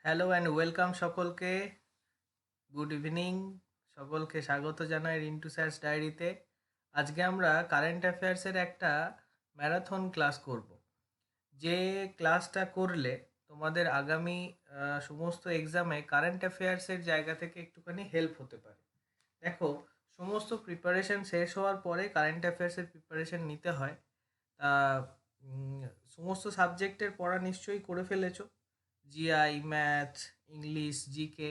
Hello and welcome সকলকে। Good evening. সকলকে স্বাগত জানাই রিন্টু স্যারস ডায়েরিতে। আজকে আমরা কারেন্ট অ্যাফেয়ার্সের একটা ম্যারাথন ক্লাস করব, যে ক্লাসটা করলে তোমাদের আগামী সমস্ত এক্সামে কারেন্ট অ্যাফেয়ার্সের জায়গা থেকে একটুখানি হেল্প হতে পারে। দেখো, সমস্ত প্রিপারেশন শেষ হওয়ার পরে কারেন্ট অ্যাফেয়ার্সের প্রিপারেশন নিতে হয়। তা সমস্ত সাবজেক্টের পড়া নিশ্চয়ই করে ফেলেছো, জিআই, ম্যাথ, ইংলিশ, জিকে।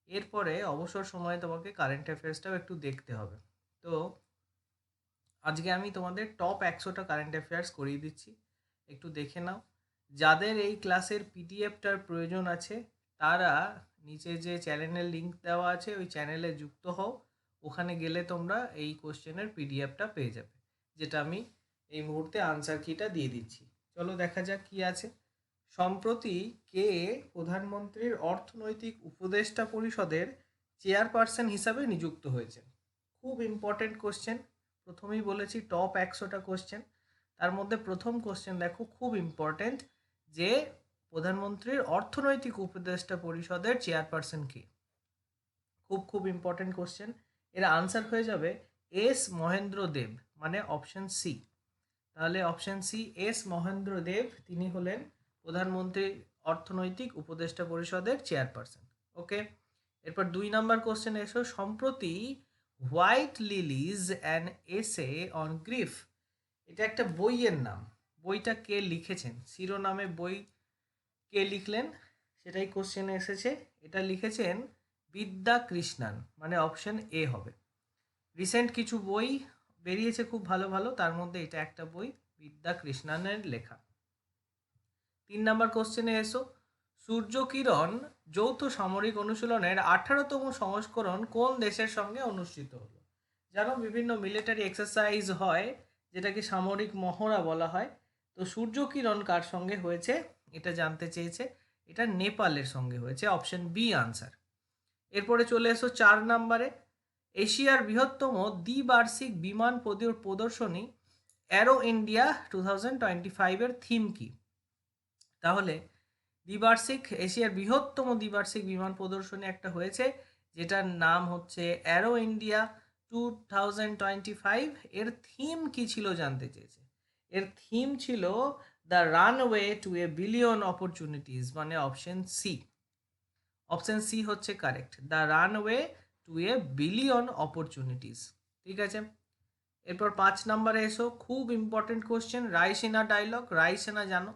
এরপরে অবসর সময়ে তোমাকে কারেন্ট অ্যাফেয়ার্সটাও একটু দেখতে হবে। তো আজকে আমি তোমাদের টপ 100টা কারেন্ট অ্যাফেয়ার্স করিয়ে দিচ্ছি, একটু দেখে নাও। যাদের এই ক্লাসের পিডিএফটার প্রয়োজন আছে তারা নিচে যে চ্যানেলের লিঙ্ক দেওয়া আছে ওই চ্যানেলে যুক্ত হও। ওখানে গেলে তোমরা এই কোশ্চেনের পিডিএফটা পেয়ে যাবে, যেটা আমি এই মুহূর্তে আনসার কিটা দিয়ে দিচ্ছি। চলো দেখা যাক কি আছে। সম্প্রতি কে প্রধানমন্ত্রীর অর্থনৈতিক উপদেষ্টা পরিষদের চেয়ারপারসন হিসাবে নিযুক্ত হয়েছেন? খুব ইম্পর্টেন্ট কোশ্চেন। প্রথমেই বলেছি টপ 100টা কোশ্চেন, তার মধ্যে প্রথম কোশ্চেন দেখো, খুব ইম্পর্টেন্ট, যে প্রধানমন্ত্রীর অর্থনৈতিক উপদেষ্টা পরিষদের চেয়ারপারসন কে? খুব খুব ইম্পর্টেন্ট কোশ্চেন। এর আনসার হয়ে যাবে এস মহেন্দ্র দেব, মানে অপশন সি। তাহলে অপশন সি এস মহেন্দ্র দেব, তিনি হলেন প্রধানমন্ত্রী অর্থনৈতিক উপদেষ্টা পরিষদের চেয়ারপারসন। ওকে, এরপর 2 নম্বর কোশ্চেন এসো। সম্প্রতি White Lilies an essay on grief, এটা একটা বইয়ের নাম। বইটা কে লিখেছেন? শিরোনামে বই কে লিখলেন সেটাই কোশ্চেনে এসেছে। এটা লিখেছেন বিদ্যা কৃষ্ণান, মানে অপশন এ হবে। রিসেন্ট কিছু বই বেরিয়েছে খুব ভালো ভালো, তার মধ্যে এটা একটা বই, বিদ্যা কৃষ্ণানের লেখা। 3 নম্বর কোশ্চেনে এসো। সূর্যকিরণ যৌথ সামরিক অনুশীলনের 18তম সংস্করণ কোন দেশের সঙ্গে অনুষ্ঠিত হলো? জানো, বিভিন্ন মিলিটারি এক্সারসাইজ হয় যেটাকে সামরিক মহড়া বলা হয়। তো সূর্যকিরণ কার সঙ্গে হয়েছে এটা জানতে চেয়েছে। এটা নেপালের সঙ্গে হয়েছে, অপশন বি আনসার। এরপরে চলে এসো 4 নম্বরে। এশিয়ার বৃহত্তম দ্বিবার্ষিক বিমান প্রদর্শনী অ্যারো ইন্ডিয়া 2025-এর থিম কি? তাহলে এশিয়ার বৃহত্তম দ্বিবার্ষিক বিমান প্রদর্শনী একটা হয়েছে, যেটার নাম হচ্ছে অ্যারো ইন্ডিয়া 2025। এর থিম কি ছিল জানতে চেয়েছে। এর থিম ছিল the runway to a billion opportunities, মানে অপশন সি। অপশন সি হচ্ছে correct, the runway to a billion opportunities. ঠিক আছে, এরপর 5 নম্বরে এসো। খুব important question, Raisina Dialogue. Raisina জানো,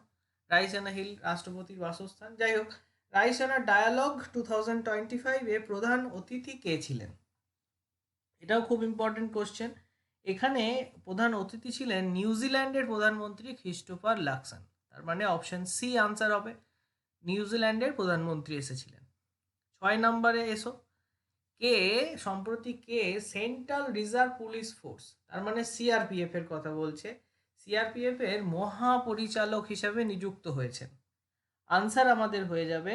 রায়সেনা হিল রাষ্ট্রপতির বাসস্থান। যাই হোক, রায়সেনা ডায়ালগ 2025-এ প্রধান অতিথি কে ছিলেন? এটাও খুব ইম্পর্টেন্ট কোশ্চেন। এখানে প্রধান অতিথি ছিলেন নিউজিল্যান্ডের প্রধানমন্ত্রী ক্রিস্টোফার লাকসন, তার মানে অপশন সি আনসার হবে, নিউজিল্যান্ডের প্রধানমন্ত্রী এসেছিলেন। 6 নম্বরে এসো। সম্প্রতি সেন্ট্রাল রিজার্ভ পুলিশ ফোর্স, তার মানে সিআরপিএফ এর কথা বলছে, সিআরপিএফ এর মহাপরিচালক হিসাবে নিযুক্ত হয়েছেন? আনসার আমাদের হয়ে যাবে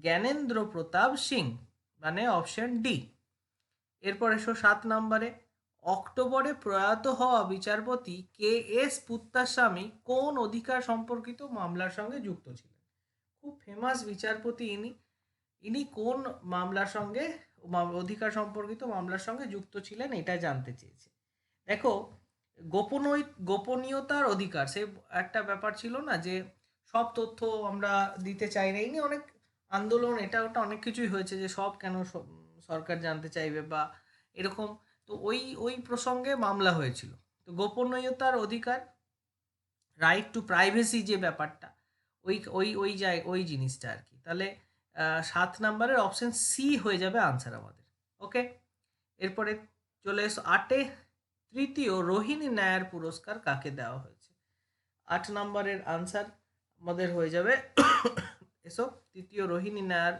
জ্ঞানেন্দ্র প্রতাপ সিং, মানে অপশন ডি। এরপর এসো 7 নম্বরে। অক্টোবরে প্রয়াত হওয়া বিচারপতি কে এস পুত্তাস্বামী কোন অধিকার সম্পর্কিত মামলার সঙ্গে যুক্ত ছিলেন? খুব ফেমাস বিচারপতি ইনি। ইনি কোন মামলার সঙ্গে, অধিকার সম্পর্কিত মামলার সঙ্গে যুক্ত ছিলেন এটা জানতে চেয়েছে। দেখো, গোপনীয়তার অধিকার, সে একটা ব্যাপার ছিল না, যে সব তথ্য আমরা দিতে চাই না। ইনি অনেক আন্দোলন, এটা ওটা অনেক কিছুই হয়েছে, যে সব কেন সরকার জানতে চাইবে বা এরকম। তো ওই ওই প্রসঙ্গে মামলা হয়েছিল। তো গোপনীয়তার অধিকার, রাইট টু প্রাইভেসি যে ব্যাপারটা, ওই ওই ওই ওই জিনিসটা আর কি। তাহলে 7 নম্বরের অপশন সি হয়ে যাবে আনসার আমাদের। ওকে, এরপরে চলে এসো 8-এ। তৃতীয় রোহিণী নায়ার পুরস্কার কাকে দেওয়া হয়েছে? 8 নম্বরের আনসার আমাদের হয়ে যাবে এসো, তৃতীয় রোহিণী নায়ার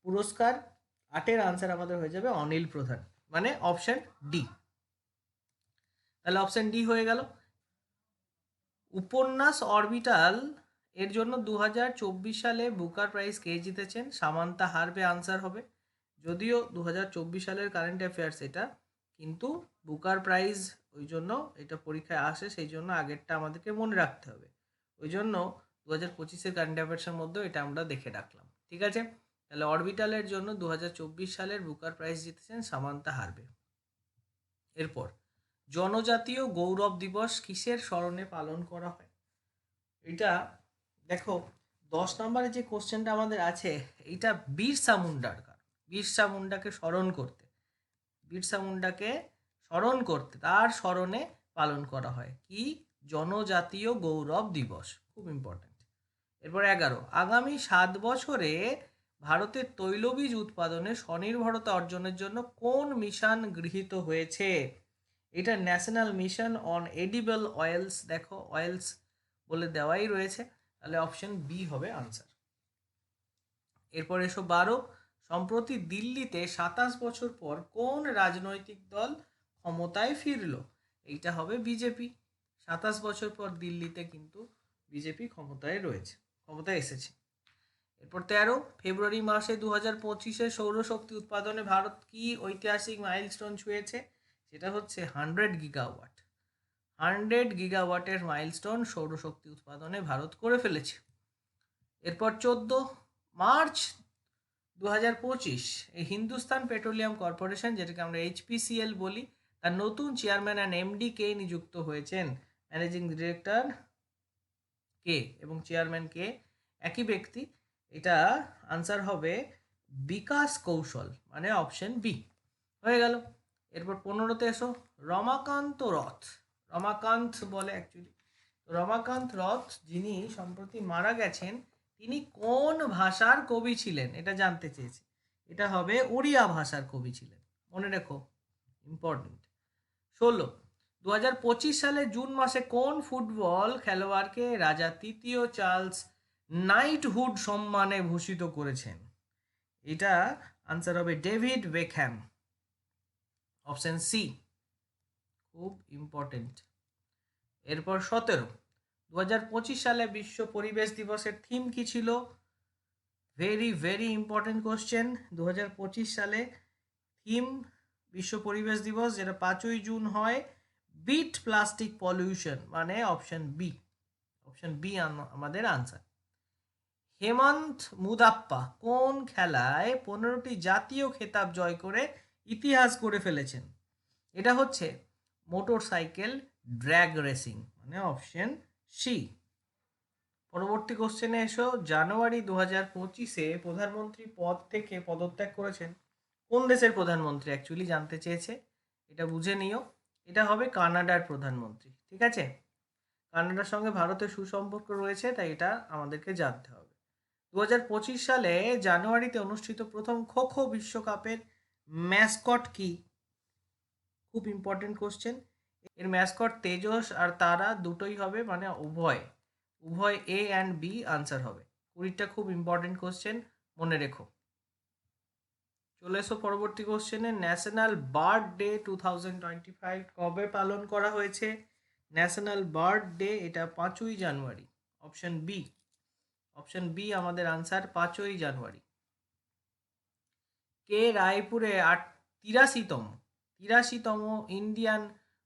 পুরস্কার, 8-এর আনসার আমাদের হয়ে যাবে অনিল প্রধান, মানে অপশন ডি। তাহলে অপশন ডি হয়ে গেল। উপন্যাস অরবিটাল এর জন্য 2024 সালে বুকার প্রাইজ কে জিতেছেন? সামান্তা হারবে আনসার হবে। যদিও 2024 সালের কারেন্ট অ্যাফেয়ার্স এটা, কিন্তু বুকার প্রাইজ ওই জন্য এটা পরীক্ষায় আসে, সেই জন্য আগেরটা আমাদেরকে মনে রাখতে হবে। ওই জন্য 2025-এর কারেন্ট অ্যাফেয়ার্সের মধ্যে এটা আমরা দেখে রাখলাম। ঠিক আছে, তাহলে অরবিটালের জন্য 2024 সালের বুকার প্রাইজ জিতেছেন সামান্থা হারবে। এরপর জনজাতীয় গৌরব দিবস কিসের স্মরণে পালন করা হয়? এটা দেখো 10 নম্বরে যে কোশ্চেনটা আমাদের আছে এইটা বিরসা মুন্ডার বিরসা মুন্ডাকে স্মরণ করতে তার স্মরণে পালন করা হয় কি? জনজাতীয় গৌরব দিবস, খুব ইম্পর্টেন্ট। এরপর 11, আগামী 7 বছরে ভারতের তৈলবীজ উৎপাদনে স্বনির্ভরতা অর্জনের জন্য কোন মিশন গৃহীত হয়েছে? এটা national mission on edible oils, দেখো অয়েলস বলে দেওয়াই রয়েছে, তাহলে অপশন বি হবে আনসার। এরপর এসো 12, সম্প্রতি দিল্লিতে 27 বছর পর কোন রাজনৈতিক দল ক্ষমতায় ফিরল? এইটা হবে বিজেপি। 27 বছর পর দিল্লিতে কিন্তু বিজেপি ক্ষমতায় এসেছে। এরপর 13, ফেব্রুয়ারি মাসে 2025-এ সৌরশক্তি উৎপাদনে ভারত কি ঐতিহাসিক মাইলস্টোন ছুঁয়েছে? সেটা হচ্ছে 100 গিগাওয়াট। 100 গিগাওয়াটের মাইলস্টোন সৌরশক্তি উৎপাদনে ভারত করে ফেলেছে। এরপর 14 মার্চ 2025 এই হিন্দুস্তান পেট্রোলিয়াম কর্পোরেশন, যেটাকে আমরা HPCL বলি, তার নতুন চেয়ারম্যান অ্যান্ড এমডি কে নিযুক্ত হয়েছেন? ম্যানেজিং ডিরেক্টর কে এবং চেয়ারম্যান কে? একই ব্যক্তি। এটা আনসার হবে বিকাশ কৌশল, মানে অপশন বি হয়ে গেল। এরপর 15তে এসো, রমাকান্ত বলে অ্যাকচুয়ালি, রমাকান্ত রথ যিনি সম্প্রতি মারা গেছেন তিনি কোন ভাষার কবি ছিলেন? এটা জানতে চেয়েছি। এটা হবে ওড়িয়া ভাষার কবি ছিলেন, মনে রেখো, ইম্পর্টেন্ট। 16, 2025 সালে জুন মাসে কোন ফুটবল খেলোয়াড়কে রাজা তৃতীয় চার্লস নাইটহুড সম্মানে ভূষিত করেছেন? এটা আনসার হবে ডেভিড বেকহ্যাম, অপশন সি, খুব ইম্পর্টেন্ট। এরপর 17, 2025 সালে বিশ্ব পরিবেশ দিবসের থিম কি ছিল? Very very important question. 2025 সালে থিম বিশ্ব পরিবেশ দিবস, যেটা 5ই জুন হয়, বিট প্লাস্টিক পলিউশন, মানে অপশন বি আমাদের আনসার। হেমন্ত মুদাপ্পা কোন খেলায় 15টি জাতীয় খেতাব জয় করে ইতিহাস করে ফেলেছেন? এটা হচ্ছে মোটর সাইকেল ড্র্যাগ রেসিং, মানে অপশন সি। পরবর্তী কোশ্চেনে এসো, জানুয়ারি 2025-এ প্রধানমন্ত্রী পদ থেকে পদত্যাগ করেছেন কোন দেশের প্রধানমন্ত্রী? অ্যাকচুয়ালি জানতে চেয়েছে, এটা বুঝে নিও। এটা হবে কানাডার প্রধানমন্ত্রী, ঠিক আছে? কানাডার সঙ্গে ভারতের সুসম্পর্ক রয়েছে, তাই এটা আমাদেরকে জানতে হবে। 2025 সালে জানুয়ারিতে অনুষ্ঠিত প্রথম খো খো বিশ্বকাপের ম্যাসকট কি? খুব ইম্পর্টেন্ট কোশ্চেন। এর ম্যাসকট তেজস আর তারা দুটোই হবে, মানে উভয় এ অ্যান্ড বি আনসার হবে। 20টা খুব ইম্পর্টেন্ট কোশ্চেন, মনে রেখো। চলে এসো পরবর্তী কোশ্চেনে, ন্যাশনাল বার্ড ডে 2025 কবে পালন করা হয়েছে? ন্যাশনাল বার্ড ডে এটা 5ই জানুয়ারি, অপশন বি আমাদের আনসার, 5ই জানুয়ারি। কে রায়পুরে 83তম ইন্ডিয়ান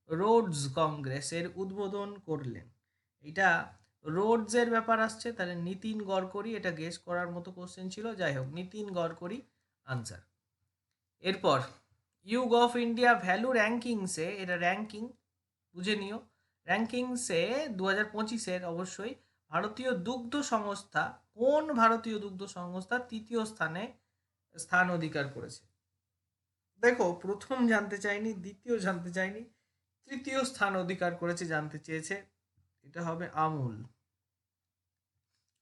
রোডস কংগ্রেসের উদ্বোধন করলেন? এটা রোডসের ব্যাপার আসছে, তাহলে নীতিন গডকরি, এটা গেস করার মতো কোশ্চেন ছিল, যাই হোক নীতিন গডকরি আনসার। এরপর ইউগ অফ ইন্ডিয়া ভ্যালু র্যাঙ্কিংসে, এটা র্যাঙ্কিং বুঝে নিও, র্যাঙ্কিংসে 2025-এর অবশ্যই ভারতীয় দুগ্ধ সংস্থা, কোন ভারতীয় দুগ্ধ সংস্থা তৃতীয় স্থান অধিকার করেছে? দেখো, প্রথম জানতে চাইনি, দ্বিতীয় জানতে চাইনি, তৃতীয় স্থান অধিকার করেছে জানতে চেয়েছে, এটা হবে আমুল,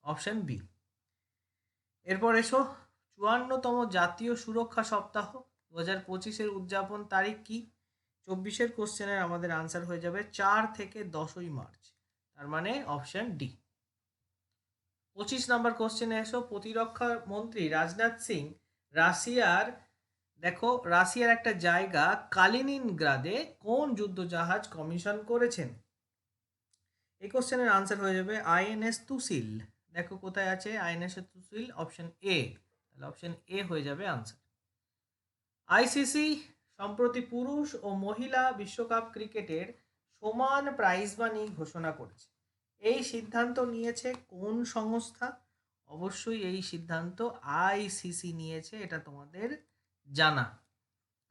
অপশন বি। এরপর এসো, 54তম জাতীয় সুরক্ষা সপ্তাহ 2025-এর উদযাপন তারিখ কি? 24-এর কোশ্চেনের আমাদের আনসার হয়ে যাবে 4 থেকে 10ই মার্চ, তার মানে অপশন ডি। 25 নম্বর কোশ্চেনে এসো, প্রতিরক্ষা মন্ত্রী রাজনাথ সিং রাশিয়ার একটা জায়গা কালিনিনগ্রাদে কোন যুদ্ধজাহাজ কমিশন করেছেন? এই কোশ্চেনের আনসার হয়ে যাবে আইএনএস তুসিল। দেখো কোথায় আছে আইএনএস তুসিল, অপশন এ, তাহলে অপশন এ হয়ে যাবে আনসার। আইসিসি সম্প্রতি পুরুষ ও মহিলা বিশ্বকাপ ক্রিকেটের সমান প্রাইজ মানি ঘোষণা করেছে। এই সিদ্ধান্ত নিয়েছে কোন সংস্থা? অবশ্যই এই সিদ্ধান্ত আইসিসি নিয়েছে, এটা তোমাদের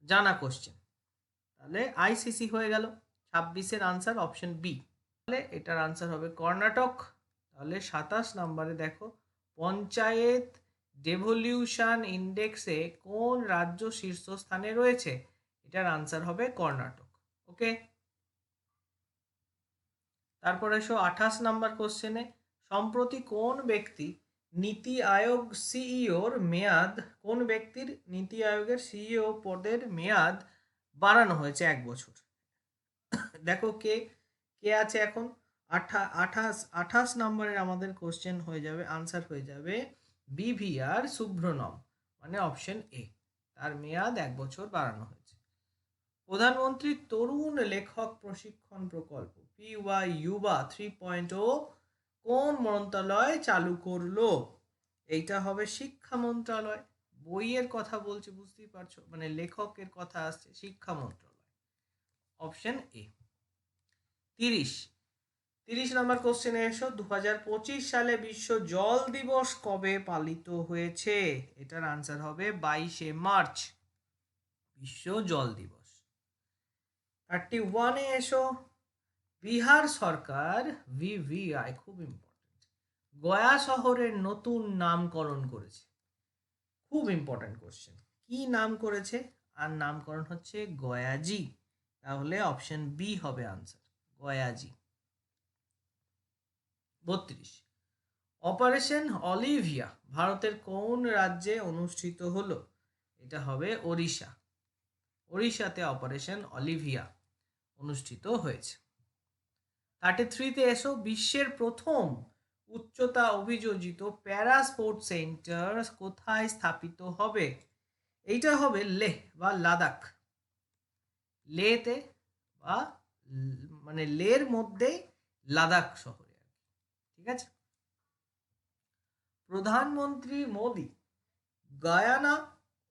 জানা কোশ্চেন। তাহলে আইসিসি হয়ে গেল। 26-এর আনসার অপশন বি। তাহলে এটার আনসার হবে কর্ণাটক। তাহলে 27 নম্বরে দেখো, পঞ্চায়েত ডেভলিউশন ইন্ডেক্সে কোন রাজ্য শীর্ষস্থানে রয়েছে? এটার আনসার হবে কর্ণাটক। ওকে, তারপর এসো 28 নম্বর কোশ্চেনে, সম্প্রতি কোন ব্যক্তি নীতি আয়োগ সিইওর মেয়াদ, কোন ব্যক্তির নীতি আয়োগের সিইও পদের মেয়াদ বাড়ানো হয়েছে 1 বছর? দেখো কে কে আছে এখন। 28 নম্বরের আমাদের কোশ্চেন হয়ে যাবে, আনসার হয়ে যাবে বিভিআর সুব্রনম, মানে অপশন এ, তার মেয়াদ 1 বছর বাড়ানো হয়েছে। প্রধানমন্ত্রী তরুণ লেখক প্রশিক্ষণ প্রকল্প পিওয়াই ইউবা 3.0 কোন মন্ত্রণালয় চালু করলো? এইটা হবে শিক্ষা মন্ত্রণালয়। বইয়ের কথা বলছি, বুঝতেই পারছো, মানে লেখকের কথা আসছে, শিক্ষা মন্ত্রণালয়, অপশন এ। 30 নম্বর কোশ্চেনে এসো, 2025 সালে বিশ্ব জল দিবস কবে পালিত হয়েছে? এটার আনসার হবে 22শে মার্চ, বিশ্ব জল দিবস। 31-এ এসো, বিহার সরকার ভিভিআই, খুব ইম্পর্টেন্ট, গয়া শহরের নতুন নামকরণ করেছে। খুব ইম্পর্টেন্ট কোশ্চেন, কি নাম করেছে? আর নামকরণ হচ্ছে গয়াজি। তাহলে অপশন বি হবে আনসার, গয়াজি। 32, অপারেশন অলিভিয়া ভারতের কোন রাজ্যে অনুষ্ঠিত হলো? এটা হবে ওড়িশাতে অপারেশন অলিভিয়া অনুষ্ঠিত হয়েছে। 33-তে এসো, বিশ্বের প্রথম উচ্চতা অভিযোজিত প্যারা স্পোর্টস সেন্টার কোথায় স্থাপিত হবে? এইটা হবে লেহ বা লাদাখ, লেতে বা মানে লের মধ্যে লাদাখ শহরে, ঠিক আছে। প্রধানমন্ত্রী মোদি গায়ানা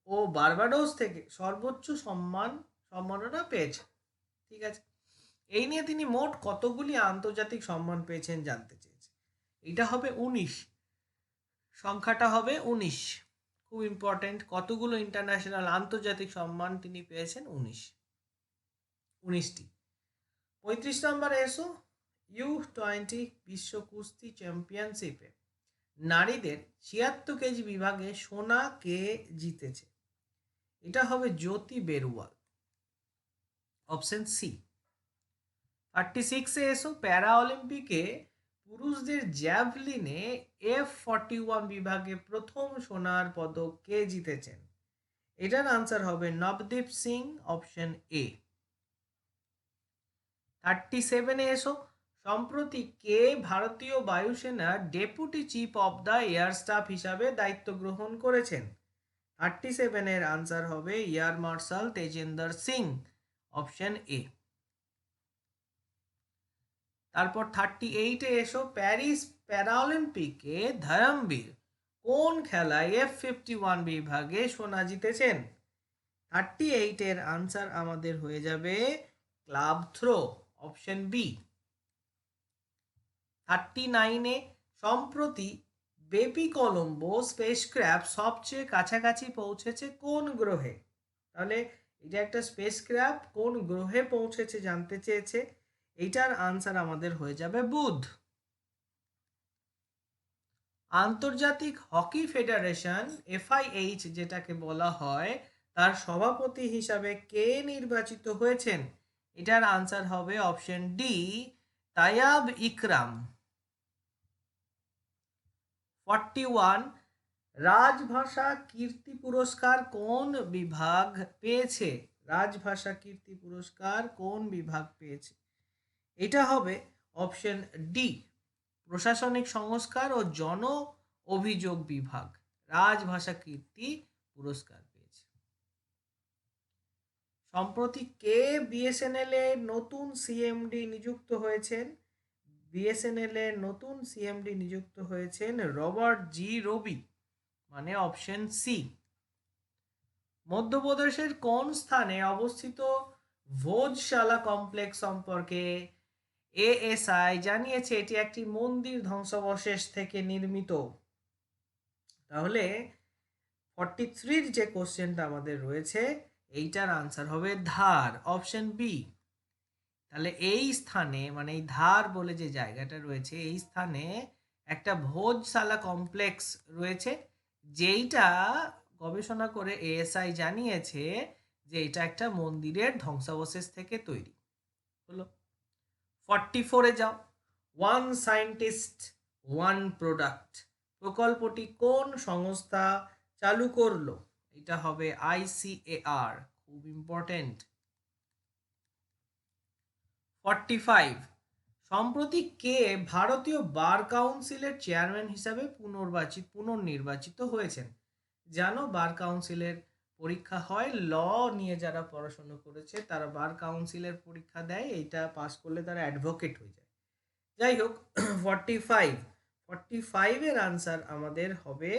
ও বার্বাডোস থেকে সর্বোচ্চ সম্মাননা পেয়েছে, ঠিক আছে। এই নিয়ে তিনি মোট কতগুলি আন্তর্জাতিক সম্মান পেয়েছেন জানতে চেয়েছে। এটা হবে 19, সংখ্যাটা হবে 19, খুব ইম্পর্টেন্ট। কতগুলো ইন্টারন্যাশনাল আন্তর্জাতিক সম্মান তিনি পেয়েছেন? 19টি। 35 নম্বরে এসো, U20 বিশ্ব কুস্তি চ্যাম্পিয়নশিপে নারীদের 76 কেজি বিভাগে সোনা কে জিতেছে? এটা হবে জ্যোতি বেরুয়াল, অপশন সি। 36-এ এসো, প্যারা অলিম্পিকে পুরুষদের জ্যাভলিনে F41 বিভাগে প্রথম সোনার পদক কে জিতেছেন? এটার আনসার হবে নবদীপ সিং, অপশন এ। 37-এ এসো, সম্প্রতি কে ভারতীয় বায়ুসেনার deputy chief of the air staff হিসাবে দায়িত্ব গ্রহণ করেছেন? 37-এর আনসার হবে air marshal Tejendra Singh, option A. তারপর 38-এ এসো, প্যারিস প্যারাঅলিম্পিকে ধরমবীর কোন খেলায় F51 বিভাগে সোনা জিতেছেন? 38-এর আনসার আমাদের হয়ে যাবে ক্লাব থ্রো, অপশন বি। 39-এ সম্প্রতি বেবি কলম্বো স্পেসক্রাফট সবচেয়ে কাছাকাছি পৌঁছেছে কোন গ্রহে? তাহলে এটা একটা স্পেসক্রাফট কোন গ্রহে পৌঁছেছে জানতে চেয়েছে, এইটার আনসার আমাদের হয়ে যাবে বুধ। আন্তর্জাতিক হকি ফেডারেশন FIH যেটাকে বলা হয়, তার সভাপতি হিসাবে কে নির্বাচিত হয়েছেন? এটার আনসার হবে অপশন ডি, তায়াব ইকরাম। 41, রাজভাষা কীর্তি পুরস্কার কোন বিভাগ পেয়েছে? রাজভাষা কীর্তি পুরস্কার কোন বিভাগ পেয়েছে? এটা হবে অপশন ডি, প্রশাসনিক সংস্কার ও জন অভিযোগ বিভাগ রাজভাষা কীর্তি পুরস্কার পেয়েছে। সম্প্রতি কে বিএসএনএল এর নতুন সিএমডি নিযুক্ত হয়েছেন? বিএসএনএল এর নতুন সিএমডি নিযুক্ত হয়েছেন রবার্ট জি রবি, মানে অপশন সি। মধ্যপ্রদেশের কোন স্থানে অবস্থিত ভোজশালা কমপ্লেক্স সম্পর্কে ASI জানিয়েছে এটি একটি মন্দির ধ্বংসাবশেষ থেকে নির্মিত? তাহলে 43-র যে কোশ্চেনটা আমাদের রয়েছে এইটার আনসার হবে ধার, অপশন বি। তাহলে এই স্থানে মানে এই ধার বলে যে জায়গাটা রয়েছে এই স্থানে একটা ভোজশালা কমপ্লেক্স রয়েছে, যেইটা গবেষণা করে এএসআই জানিয়েছে যে এটা একটা মন্দিরের ধ্বংসাবশেষ থেকে তৈরি হলো। 44-এ যাও, ওয়ান সায়েন্টিস্ট ওয়ান প্রোডাক্ট প্রকল্পটি কোন সংস্থা চালু করলো? এটা হবে ICAR, খুব ইম্পর্টেন্ট। 45, সম্প্রতি কে ভারতীয় বার কাউন্সিলের চেয়ারম্যান হিসাবে পুনর্নির্বাচিত হয়েছেন? জানো বার কাউন্সিলের পরীক্ষা হয়, ল নিয়ে যারা পড়াশোনা করেছে তারা বার কাউন্সিলের পরীক্ষা দেয়, এইটা পাস করলে তারা অ্যাডভোকেট হয়ে যায়। যাই হোক, 45-এর আনসার আমাদের হবে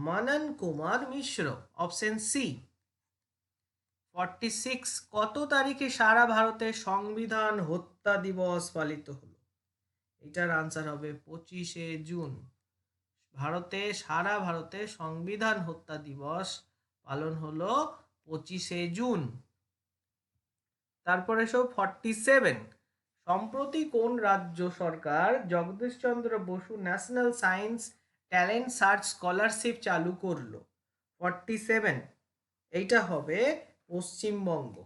মানন কুমার মিশ্র, অপশন সি। 46, কত তারিখে সারা ভারতে সংবিধান হত্যা দিবস পালিত হলো? এটার আনসার হবে 25শে জুন। সারা ভারতে সংবিধান হত্যা দিবস পালন হলো 25শে জুন। তারপরে 47, সম্প্রতি কোন রাজ্য সরকার Jagadishchandra Basu national science talent search scholarship চালু করলো? 47, এইটা হবে পশ্চিমবঙ্গ।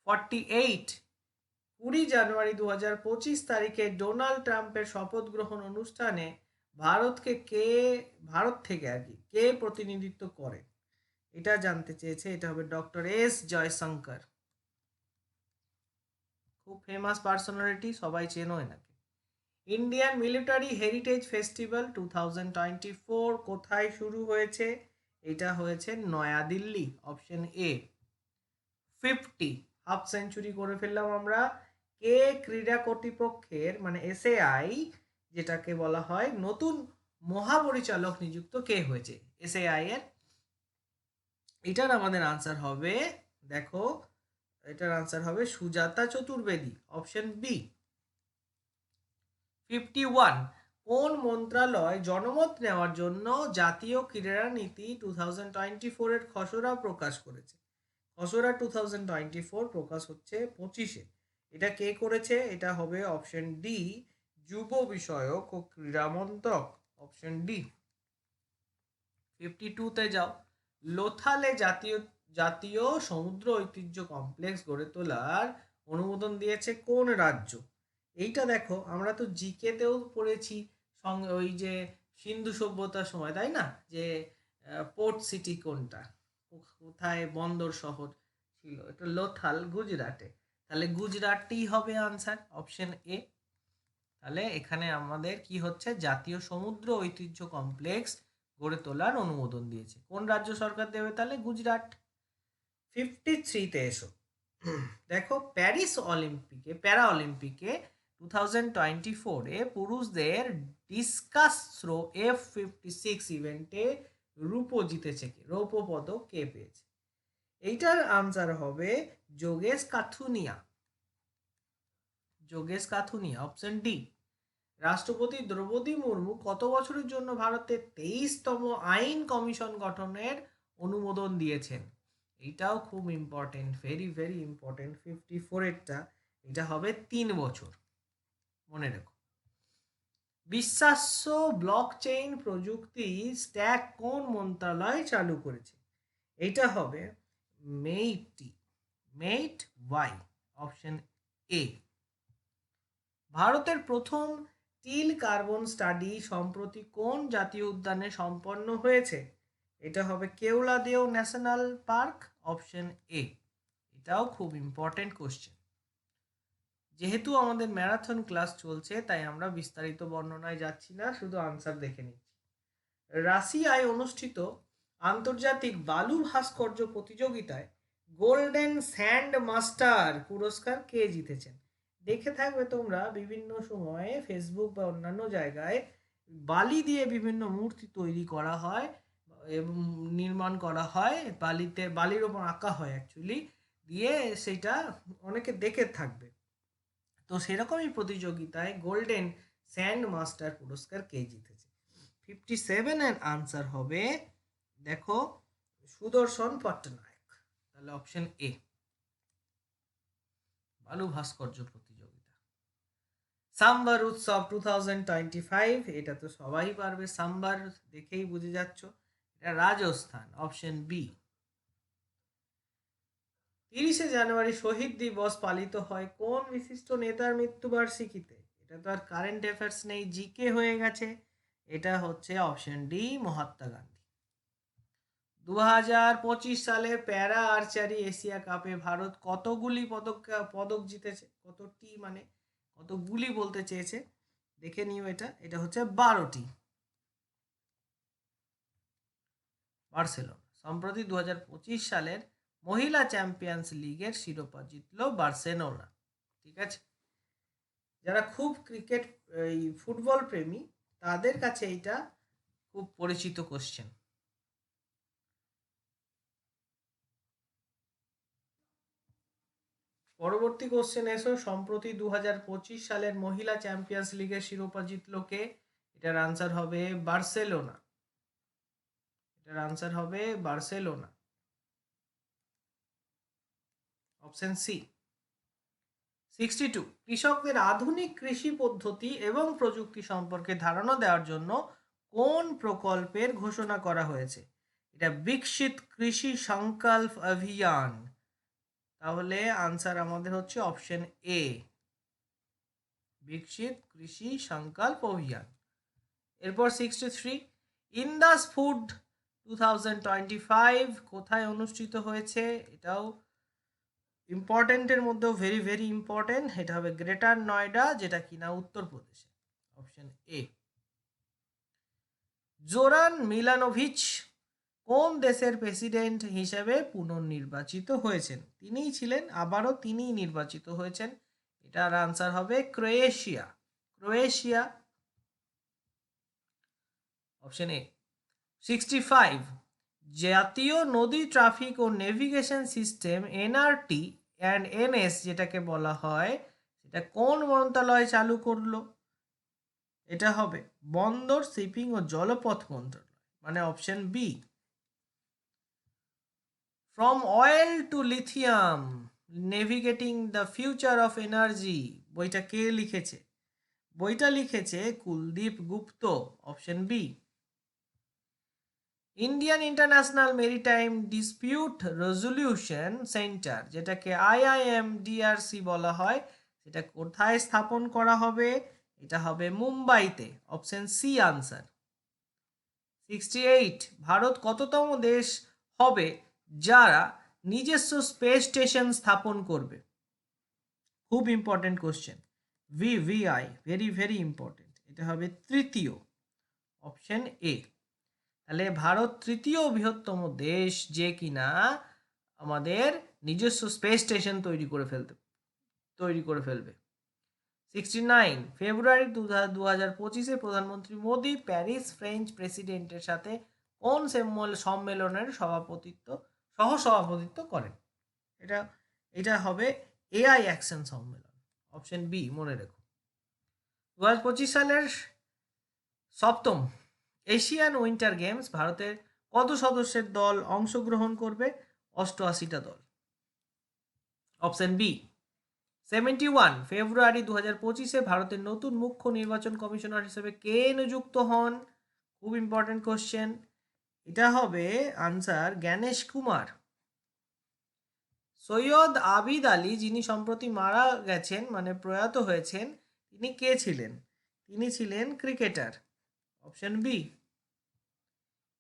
48, 20 জানুয়ারি 2025 তারিখে ডোনাল্ড ট্রাম্পের শপথ গ্রহণ অনুষ্ঠানে ভারত থেকে কে প্রতিনিধিত্ব করে? এটা জানতে চেয়েছে, এটা হবে ডক্টর এস জয়শঙ্কর, খুব ফেমাস পার্সোনালিটি, সবাই চেনো এনাকে। ইন্ডিয়ান মিলিটারি হেরিটেজ ফেস্টিভ্যাল 2024 কোথায় শুরু হয়েছে? এটা হয়েছে নয়াদিল্লি, অপশন এ। 50, হাফ সেঞ্চুরি করে ফেললাম আমরা। কে ক্রীড়া কর্তৃপক্ষের মানে এসএআই যেটাকে বলা হয় নতুন মহাপরিচালক নিযুক্ত কে হয়েছে এসএআই এর? এটার আমাদের আনসার হবে, দেখো এটার আনসার হবে সুজাতা চতুর্বেদী, অপশন বি। 51, কোন মন্ত্রণালয় জনমত নেওয়ার জন্য জাতীয় ক্রীড়া নীতি 2024 এর খসড়া প্রকাশ করেছে? খসড়া 2024 প্রকাশ হচ্ছে 25-এ। এটা কে করেছে? এটা হবে অপশন ডি, যুব বিষয়ক ও ক্রীড়া মন্ত্রক, অপশন ডি। 52-তে যাও, লোথালে জাতীয় সমুদ্র ঐতিহ্য কমপ্লেক্স গড়ে তোলার অনুমোদন দিয়েছে কোন রাজ্য? এইটা দেখো, আমরা তো জিকেতেও পড়েছি ওই যে সিন্ধু সভ্যতার সময়, তাই না, যে পোর্ট সিটি কোনটা, কোথায় বন্দর শহর ছিল? এটা লোথাল, গুজরাটে। তাহলে গুজরাটই হবে আনসার, অপশন এ। তাহলে এখানে আমাদের কি হচ্ছে, জাতীয় সমুদ্র ঐতিহ্য কমপ্লেক্স গড়ে তোলার অনুমোদন দিয়েছে কোন রাজ্য সরকার দেবে? তাহলে গুজরাট। 53-তে এসো, দেখো প্যারা অলিম্পিকে 2024-এ পুরুষদের ডিসকাস থ্রো F56 ইভেন্টে রৌপ্য পদক কে পেয়েছে? এইটার আনসার হবে যোগেশ কাথুনিয়া, অপশন ডি। রাষ্ট্রপতি দ্রৌপদী মুর্মু কত বছরের জন্য ভারতের 23তম আইন কমিশন গঠনের অনুমোদন দিয়েছেন? এইটাও খুব ইম্পর্টেন্ট, ভেরি ভেরি ইম্পর্টেন্ট। 54-এরটা, এটা হবে 3 বছর, মনে রেখো। বিশ্বাস্য ব্লকচেইন প্রযুক্তি স্ট্যাক কোন মন্ত্রণালয় চালু করেছে? এইটা হবে মেইট ওয়াই, অপশন এ। ভারতের প্রথম টিল কার্বন স্টাডি সম্প্রতি কোন জাতীয় উদ্যানে সম্পন্ন হয়েছে? এটা হবে Keoladeo national park, option A. এটাও খুব ইম্পর্টেন্ট কোশ্চেন। যেহেতু আমাদের ম্যারাথন ক্লাস চলছে তাই আমরা বিস্তারিত বর্ণনায় যাচ্ছি না, শুধু আনসার দেখে নিচ্ছি। রাশিয়ায় অনুষ্ঠিত আন্তর্জাতিক বালু ভাস্কর্য প্রতিযোগিতায় গোল্ডেন স্যান্ড মাস্টার পুরস্কার কে জিতেছেন? দেখে থাকবে তোমরা বিভিন্ন সময়ে ফেসবুক বা অন্যান্য জায়গায় বালি দিয়ে বিভিন্ন মূর্তি তৈরি করা হয় এবং নির্মাণ করা হয়, বালির ওপর আঁকা হয় অ্যাকচুয়ালি, দিয়ে সেটা অনেকে দেখে থাকবে। তো সেরকমই প্রতিযোগিতায় গোল্ডেন স্যান্ড মাস্টার পুরস্কার কে জিতেছে? 57 এর আনসার হবে, দেখো, সুদর্শন পট্টনায়ক। তাহলে অপশন এ, বালু ভাস্কর্য প্রতিযোগিতা। সাম্বার উৎসব 2025, এটা তো সবাই পারবে, সাম্বার দেখেই বুঝে যাচ্ছ, এটা রাজস্থান, অপশন বি। 30শে জানুয়ারি শহীদ দিবস পালিত হয় কোন বিশিষ্ট নেতার মৃত্যুবার্ষিকীতে? এটা তো আর কারেন্ট অ্যাফেয়ার্স নেই, জিকে হয়ে গেছে, এটা হচ্ছে অপশন ডি, মহাত্মা গান্ধী। 2025 সালে প্যারা আর্চারি এশিয়া কাপে ভারত কতগুলি পদক জিতেছে? কতটি মানে কতগুলি বলতে চেয়েছে, দেখে নিও, এটা হচ্ছে 12টি। বার্সেলোনা সম্প্রতি 2025 সালের মহিলা চ্যাম্পিয়ন্স লিগের শিরোপা জিতলো বার্সেলোনা। ঠিক আছে, যারা খুব ক্রিকেট এই ফুটবল প্রেমী তাদের কাছে এটা খুব পরিচিত কোশ্চেন। পরবর্তী কোশ্চেন এসো, সম্প্রতি 2025 সালের মহিলা চ্যাম্পিয়ন্স লিগের শিরোপা জিতলো কে? এটার আনসার হবে বার্সেলোনা। এটার আনসার হবে বার্সেলোনা, অপশন সি। 62, কৃষকদের আধুনিক কৃষি পদ্ধতি এবং প্রযুক্তি সম্পর্কে ধারণা দেওয়ার জন্য কোন প্রকল্পের ঘোষণা করা হয়েছে? এটা বিকশিত কৃষি সংকল্প অভিযান। তাহলে আনসার আমাদের হচ্ছে অপশন এ, বিকশিত কৃষি সংকল্প অভিযান। এরপর 63, ইন্দাস ফুড 2025 কোথায় অনুষ্ঠিত হয়েছে? এটাও ইম্পর্টেন্টের মধ্যেও ভেরি ভেরি ইম্পর্টেন্ট, এটা হবে গ্রেটার নয়ডা, যেটা কিনা উত্তরপ্রদেশে, অপশন এ। জোরান মিলানোভিচ কোন দেশের প্রেসিডেন্ট হিসেবে পুনর্নির্বাচিত হয়েছেন? তিনিই ছিলেন, আবারও তিনিই নির্বাচিত হয়েছেন, এটার আনসার হবে ক্রোয়েশিয়া। Croatia, option A. 65, জাতীয় নদী ট্রাফিক ও navigation system NRT and NS যেটাকে বলা হয়, সেটা কোন মন্ত্রণালয় চালু করলো? এটা হবে বন্দর, শিপিং ও জলপথ মন্ত্রণালয়, মানে option B. From oil to lithium, navigating the future of energy, বইটা কে লিখেছে? বইটা লিখেছে Kuldeep Gupta, option B. Indian international maritime dispute resolution centre, যেটাকে IIMDRC বলা হয়, সেটা কোথায় স্থাপন করা হবে? এটা হবে মুম্বাইতে, অপশন সি আনসার। 68, ভারত কততম দেশ হবে যারা নিজস্ব স্পেস স্টেশন স্থাপন করবে? খুব important question, VVI, very very important, এটা হবে তৃতীয়, অপশন এ। তাহলে ভারত তৃতীয় বৃহত্তম দেশ যে কিনা আমাদের নিজস্ব স্পেস স্টেশন তৈরি করে ফেলবে। 69, ফেব্রুয়ারি 2025 প্রধানমন্ত্রী মোদী প্যারিস ফ্রেঞ্চ প্রেসিডেন্টের সাথে কোন সম্মেলনের সহসভাপতিত্ব করেন? এটা হবে AI অ্যাকশন সম্মেলন, অপশন বি, মনে রেখো। 2025 সালের 7ম এশিয়ান উইন্টার গেমস ভারতের কত সদস্যের দল অংশগ্রহণ করবে? 88টা দল, অপশন বি। 71, ফেব্রুয়ারি 2025 ভারতের নতুন মুখ্য নির্বাচন কমিশনার হিসেবে কে নিযুক্ত হন? খুব ইম্পর্টেন্ট কোশ্চেন, এটা হবে আনসার জ্ঞানেশ কুমার। সৈয়দ আবিদ আলী, যিনি সম্প্রতি মারা গেছেন, মানে প্রয়াত হয়েছেন, তিনি কে ছিলেন? তিনি ছিলেন cricketer, option B.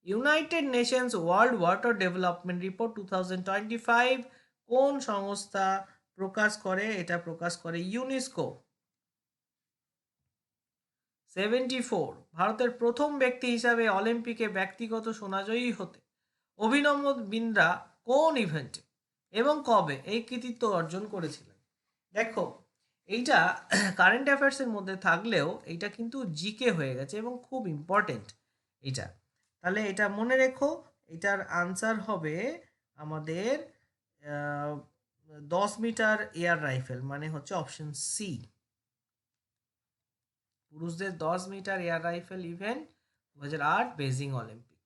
United Nations World Water Development Report 2025 কোন সংস্থা প্রকাশ করে? এটা প্রকাশ করে ইউনেস্কো। 74, ভারতের প্রথম ব্যক্তি হিসাবে অলিম্পিকে ব্যক্তিগত সোনাজয়ী হতে অভিনব বিন্দ্রা কোন ইভেন্টে এবং কবে এই কৃতিত্ব অর্জন করেছিলেন? দেখো, এইটা কারেন্ট অ্যাফেয়ার্সের মধ্যে থাকলেও এইটা কিন্তু জিকে হয়ে গেছে এবং খুব ইম্পর্টেন্ট এইটা। তাহলে এটা মনে রেখো, এটার আনসার হবে আমাদের 10 মিটার এয়ার রাইফেল, মানে হচ্ছে অপশন সি। পুরুষদের 10 metre air rifle event 2008 Beijing Olympic.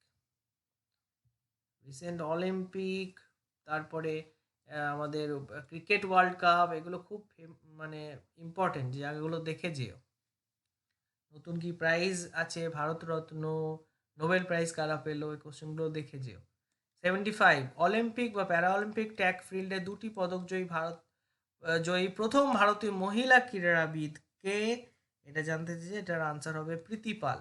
Recent Olympic, তারপরে আমাদের ক্রিকেট ওয়ার্ল্ড কাপ, এগুলো খুব মানে ইম্পর্টেন্ট, জায়গাগুলো দেখে যেও। নতুন কি প্রাইজ আছে, ভারতরত্ন, নোবেল প্রাইজ কারা পেলো, এই কোশ্চেনগুলো দেখে যেও। 75 অলিম্পিক বা প্যারা অলিম্পিক ট্র্যাক ফিল্ডে 2টি পদক জয়ী প্রথম ভারতীয় মহিলা ক্রীড়াবিদ কে? এটা জানতে চাইছে, এটার আনসার হবে প্রীতি পাল।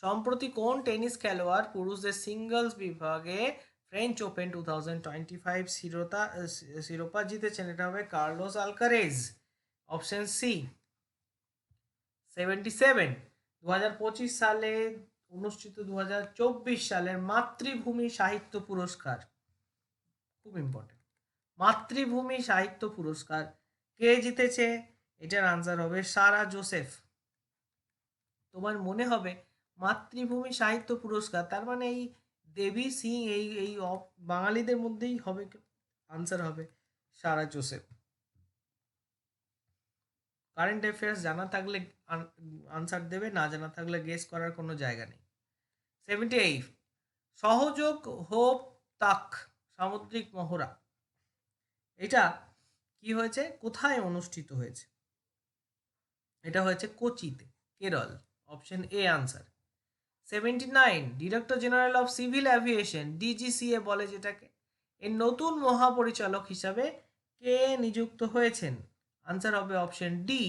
সম্প্রতি কোন টেনিস খেলোয়াড় পুরুষদের সিঙ্গলস বিভাগে ফ্রেঞ্চ ওপেন 2025 শিরোপা জিতেছেন? এটা হবে কার্লোস আলকারেজ, অপশন সি। 77 2025 সালে অনুষ্ঠিত 2024 সালের মাতৃভূমি সাহিত্য পুরস্কার, খুব ইম্পর্টেন্ট, মাতৃভূমি সাহিত্য পুরস্কার কে জিতেছে? এটার আনসার হবে সারা জোসেফ। তোমার মনে হবে মাতৃভূমি সাহিত্য পুরস্কার, তার মানে এই দেবী সিং, এই বাঙালিদের মধ্যেই হবে, আনসার হবে সারা জোসেফ। কারেন্ট অ্যাফেয়ার্স জানা থাকলে আনসার দেবে, না জানা থাকলে গেস করার কোনো জায়গা নেই। 78 সহযোগ হোপ তাক সামুদ্রিক মহড়া, এটা কি হয়েছে, কোথায় অনুষ্ঠিত হয়েছে? এটা হয়েছে কোচিতে, Kerala, option A answer. 79 director general of civil aviation, DGCA বলে যেটাকে, এর নতুন মহাপরিচালক হিসাবে কে নিযুক্ত হয়েছেন? আনসার হবে অপশন ডি,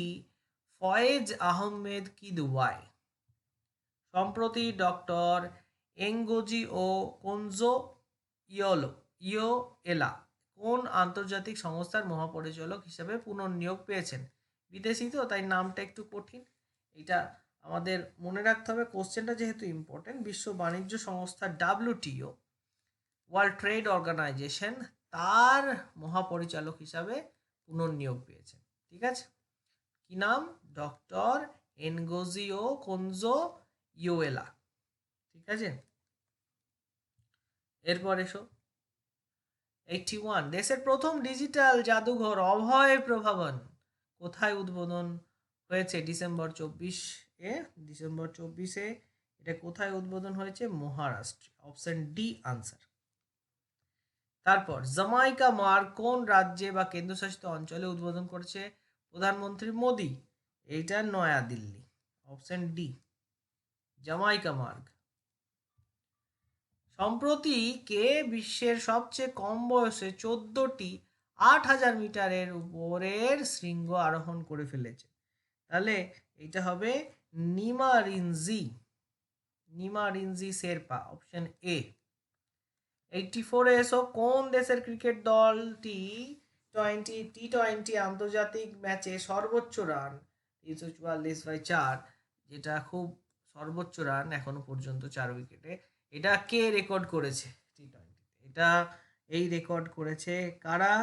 ফয়েজ আহমেদ কিদওয়াই। সম্প্রতি ডক্টর এনগোজি ও কোনজো ইয়োএলা কোন আন্তর্জাতিক সংস্থার মহাপরিচালক হিসাবে পুনর্নিয়োগ পেয়েছেন? বিদেশি তো, তাই নামটা একটু কঠিন, এটা আমাদের মনে রাখতে হবে, কোশ্চেনটা যেহেতু ইম্পর্টেন্ট। বিশ্ব বাণিজ্য সংস্থা WTO, ওয়ার্ল্ড ট্রেড অর্গানাইজেশন, তার মহাপরিচালক হিসাবে পুনর্নিয়োগ পেয়েছেন। ঠিক আছে, কি নাম? ডক্টর এনগোজিও কোনজো ইয়োএলা। ঠিক আছে, এরপর এসো 81 দেশের প্রথম ডিজিটাল জাদুঘর অভয় প্রভাবন কোথায় উদ্বোধন হয়েছে? ডিসেম্বর 24-এ এটা কোথায় উদ্বোধন হয়েছে? Maharashtra, option D answer. তারপর জামাইকা মার্গ কোন রাজ্যে বা কেন্দ্রশাসিত অঞ্চলে উদ্বোধন করেছে প্রধানমন্ত্রী মোদি? এইটা নয়াদিল্লি, অপশন ডি জামাইকা মার্গ। সম্প্রতি কে বিশ্বের সবচেয়ে কম বয়সে 14টি 8000 মিটারের উপরের শৃঙ্গ আরোহণ করে ফেলেছে? তাহলে এটা হবে নিমা শেরপা, অপশন এ। 84 এসো কোন দেশের ক্রিকেট দলটি টি20 আন্তর্জাতিক ম্যাচে সর্বোচ্চ রান 344/4, যেটা খুব সর্বোচ্চ রান এখনো পর্যন্ত 4 উইকেটে, এটা কে রেকর্ড করেছে টি20? এটা এই রেকর্ড করেছে কারা?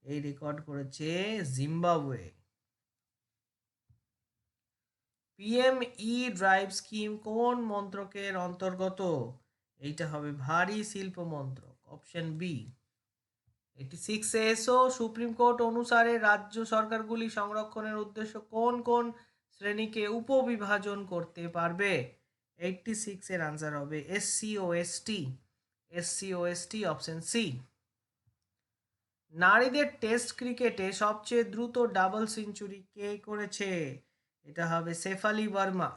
এই রেকর্ড করেছে জিম্বাবুয়ে। পিএমই ড্রাইভ স্কিম কোন মন্ত্রকের অন্তর্গত? এইটা হবে ভারী শিল্প মন্ত্রক, অপশন বি। 86 এসো সুপ্রিম কোর্ট অনুসারে রাজ্য সরকারগুলি সংরক্ষণের উদ্দেশ্য কোন কোন শ্রেণীকে উপবিভাজন করতে পারবে? 86 এর আনসার হবে SC/ST, অপশন সি। নারীদের টেস্ট ক্রিকেটে সবচেয়ে দ্রুত ডাবল সেঞ্চুরি কে করেছে? এটা হবে শেফালি বর্মা।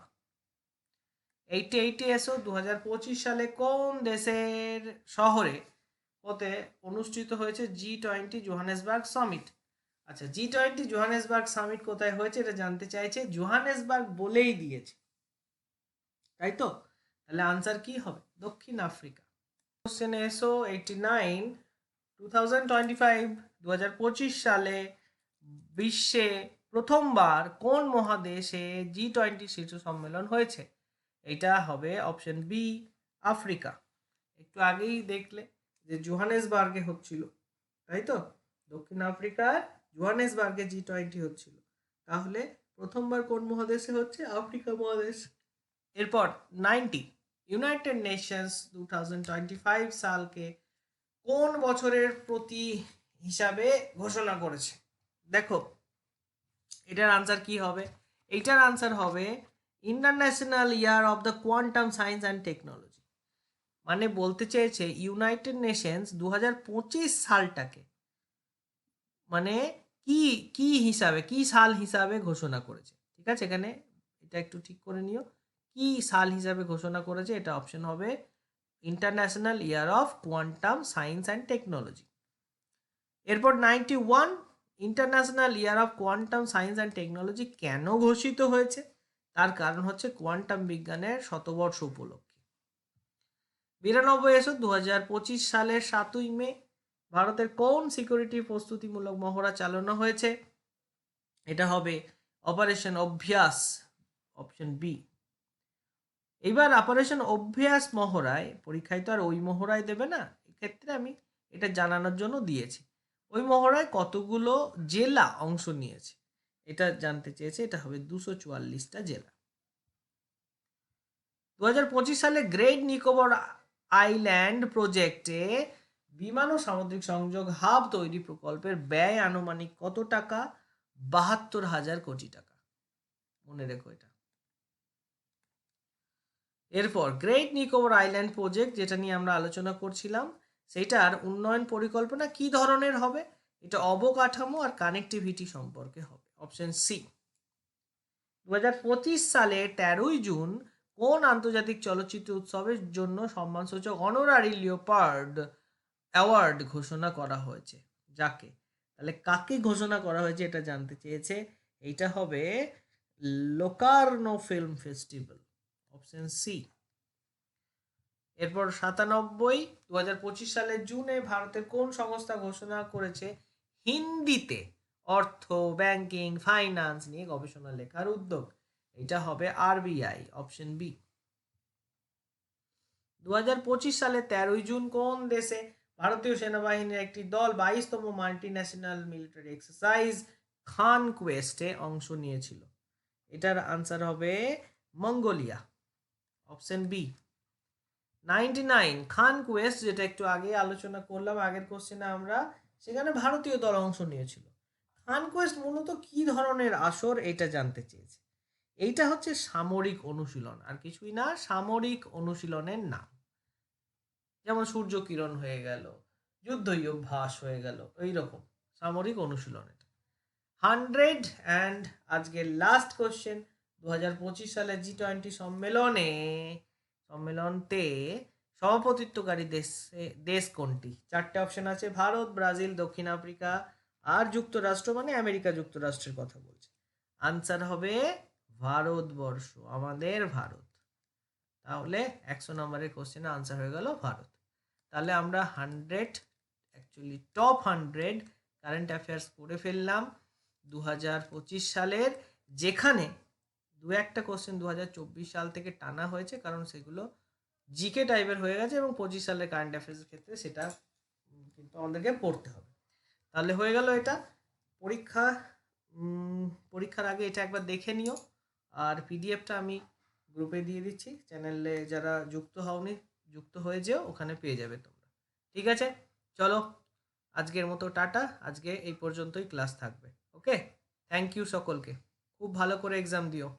88 এসো 2025 সালে কোন দেশের শহরে হতে অনুষ্ঠিত হয়েছে G20 জোহানেসবার্গ সামিট? আচ্ছা, G20 জোহানেসবার্গ সামিট কোথায় হয়েছে এটা জানতে চাইছে, জোহানেসবার্গ বলেই দিয়েছে, তাই তো? তাহলে আনসার কি হবে? দক্ষিণ আফ্রিকা। কোশ্চেনে এসো 89 2025 সালে বিশ্বে প্রথমবার কোন মহাদেশে G20 শীর্ষ সম্মেলন হয়েছে? এটা হবে অপশন বি আফ্রিকা। একটু আগেই দেখলে যে জোহানেসবার্গে হচ্ছিল, তাই তো? দক্ষিণ আফ্রিকার জোহানেসবার্গে G20 হচ্ছিল, তাহলে প্রথমবার কোন মহাদেশে হচ্ছে? আফ্রিকা মহাদেশ। এরপর 90 ইউনাইটেড নেশনস 2025 সালকে কোন বছরের প্রতি হিসাবে ঘোষণা করেছে? দেখো, এটার আনসার কি হবে? এইটার আনসার হবে international year of the quantum science and technology. মানে বলতে চেয়েছে ইউনাইটেড নেশনস 2025 সালটাকে মানে কি কি হিসাবে, কি সাল হিসাবে ঘোষণা করেছে। ঠিক আছে, এখানে এটা একটু ঠিক করে নিও, কি সাল হিসাবে ঘোষণা করেছে। এটা অপশন হবে international year of quantum science and technology. এরপর 91 international year of quantum science and technology কেন ঘোষিত হয়েছে? তার কারণ হচ্ছে কোয়ান্টাম বিজ্ঞানের শতবর্ষ উপলক্ষে। 92 এসো 2025 সালের 7ই মে ভারতের কোন সিকিউরিটি প্রস্তুতিমূলক মহড়া চালানো হয়েছে? এটা হবে অপারেশন অভ্যাস, অপশন বি। এইবার অপারেশন অভ্যাস মহড়ায়, পরীক্ষায় তো আর ওই মহড়ায় দেবে না, এক্ষেত্রে আমি এটা জানানোর জন্য দিয়েছি। ওই মহড়ায় কতগুলো জেলা অংশ নিয়েছে এটা জানতে চেয়েছে। এটা হবে 244টা জেলা। 2025 সালে গ্রেট নিকোবর আইল্যান্ড প্রজেক্টে বিমান ও সামুদ্রিক সংযোগ হাব তৈরি প্রকল্পের ব্যয় আনুমানিক কত টাকা? 72,000 কোটি টাকা। মনে রেখো এটা। এরপর গ্রেট নিকোবর আইল্যান্ড প্রজেক্ট, যেটা নিয়ে আমরা আলোচনা করছিলাম, সেটার উন্নয়ন পরিকল্পনা কি ধরনের হবে? এটা অবকাঠামো আর কানেক্টিভিটি সম্পর্কে হবে, অপশন সি। 2025 সালে 13ই জুন কোন আন্তর্জাতিক চলচ্চিত্র উৎসবের জন্য সম্মানসূচক অনারারি লিওপার্ড অ্যাওয়ার্ড ঘোষণা করা হয়েছে? যাকে, তাহলে কাকে ঘোষণা করা হয়েছে এটা জানতে চেয়েছে। এইটা হবে Locarno film festival, option C. এরপর 97 2025 সালের জুনে ভারতের কোন সংস্থা ঘোষণা করেছে হিন্দিতে অর্থ, ব্যাংকিং, ফাইন্যান্স নিয়ে গবেষণা লেখার উদ্যোগ? এটা হবে আরবিআই, অপশন বি। 2025 সালে 13ই জুন কোন দেশে ভারতীয় সেনাবাহিনীর একটি দল 22তম মাল্টি ন্যাশনাল মিলিটারি এক্সারসাইজ খান কোয়েস্টে অংশ নিয়েছিল? এটার আনসার হবে মঙ্গোলিয়া, অপশন বি। 99 খান কোয়েস্ট, যেটা একটু আগে আলোচনা করলাম আগের কোশ্চেনে আমরা, সেখানে ভারতীয় দল অংশ নিয়েছিল। খান কোয়েস্ট মূলত কি ধরনের আসর এটা জানতে চেয়েছে। এইটা হচ্ছে সামরিক অনুশীলন, আর কিছুই না, সামরিক অনুশীলনের নাম। যেমন সূর্য কিরণ হয়ে গেল, যুদ্ধ অভ্যাস হয়ে গেল, এইরকম সামরিক অনুশীলন এটা। 100 অ্যান্ড আজকের লাস্ট কোশ্চেন, 2025 সালের G20 সম্মেলনতে সভাপতিত্বকারী দেশ কোনটি? 4টে অপশন আছে, ভারত, ব্রাজিল, দক্ষিণ আফ্রিকা আর যুক্তরাষ্ট্র, মানে আমেরিকা যুক্তরাষ্ট্রের কথা বলছে। আনসার হবে ভারতবর্ষ, আমাদের ভারত। তাহলে 100 নম্বরের কোশ্চেনের আনসার হয়ে গেল ভারত। তাহলে আমরা 100 অ্যাকচুয়ালি টপ 100 কারেন্ট অ্যাফেয়ার্স পড়ে ফেললাম 2025 সালের, যেখানে দু একটা কোশ্চেন 2024 সাল থেকে টানা হয়েছে, কারণ সেগুলো জিকে টাইপের হয়ে গেছে এবং 25 সালের কারেন্ট অ্যাফেয়ার্সের ক্ষেত্রে সেটা কিন্তু আমাদেরকে পড়তে হবে। তাহলে হয়ে গেল এটা। পরীক্ষার আগে এটা একবার দেখে নিও, আর পিডিএফটা আমি গ্রুপে দিয়ে দিচ্ছি, চ্যানেলে যারা যুক্ত হওনি যুক্ত হয়ে যেও, ওখানে পেয়ে যাবে তোমরা। ঠিক আছে, চলো আজকের মতো টাটা। আজকে এই পর্যন্তই ক্লাস থাকবে। ওকে, থ্যাংক ইউ সকলকে, খুব ভালো করে এক্সাম দিও।